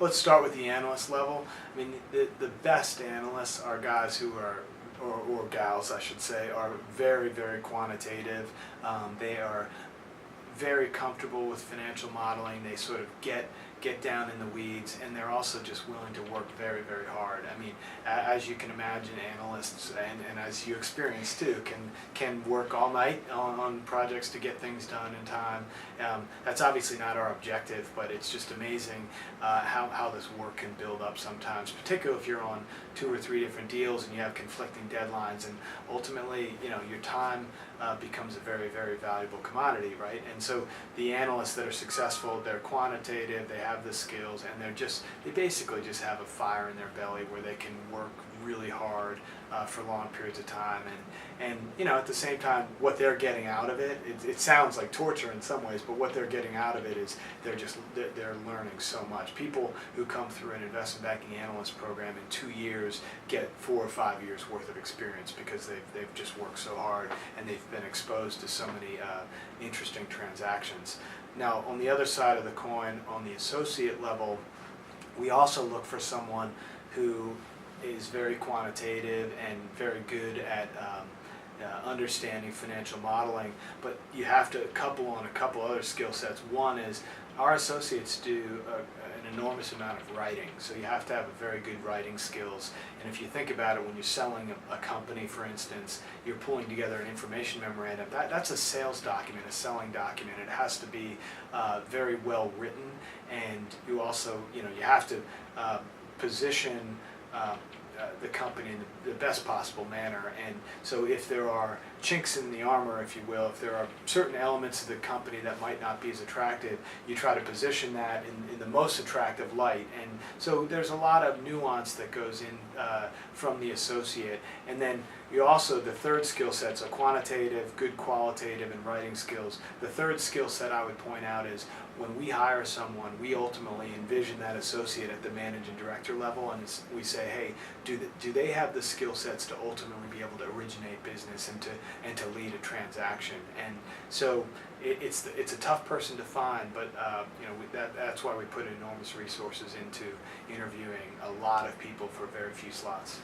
let's start with the analyst level. I mean, the best analysts are guys who are, or gals, I should say, are very, very quantitative. They are very comfortable with financial modeling. They sort of get down in the weeds, and they're also just willing to work very, very hard. I mean, as you can imagine, analysts, and as you experience too, can work all night on projects to get things done in time. That's obviously not our objective, but it's just amazing how this work can build up sometimes, particularly if you're on 2 or 3 different deals and you have conflicting deadlines, and ultimately, you know, your time becomes a very, very valuable commodity, right? And so the analysts that are successful, they're quantitative, they have the skills, and they basically just have a fire in their belly where they can work really hard for long periods of time, and you know, at the same time, what they're getting out of it, it sounds like torture in some ways, but what they're getting out of it is they're learning so much. People who come through an investment banking analyst program in 2 years get 4 or 5 years worth of experience because they've just worked so hard and they've been exposed to so many interesting transactions. Now, on the other side of the coin, on the associate level, we also look for someone who is very quantitative and very good at understanding financial modeling, but you have to couple on a couple other skill sets. One is our associates do an enormous amount of writing, so you have to have a very good writing skills. And if you think about it, when you're selling a company, for instance, you're pulling together an information memorandum. That's a sales document, a selling document. It has to be very well written, and you also, you know, you have to position the company in the best possible manner. And so if there are chinks in the armor, if you will, if there are certain elements of the company that might not be as attractive, you try to position that in the most attractive light. And so there's a lot of nuance that goes in from the associate. And then you also, the third skill set, so quantitative, good qualitative, and writing skills. The third skill set I would point out is when we hire someone, we ultimately envision that associate at the managing director level, and we say, hey, do they have the skill sets to ultimately be able to originate business and to lead a transaction? And so it's a tough person to find, but you know, that's why we put enormous resources into interviewing a lot of people for very few slots.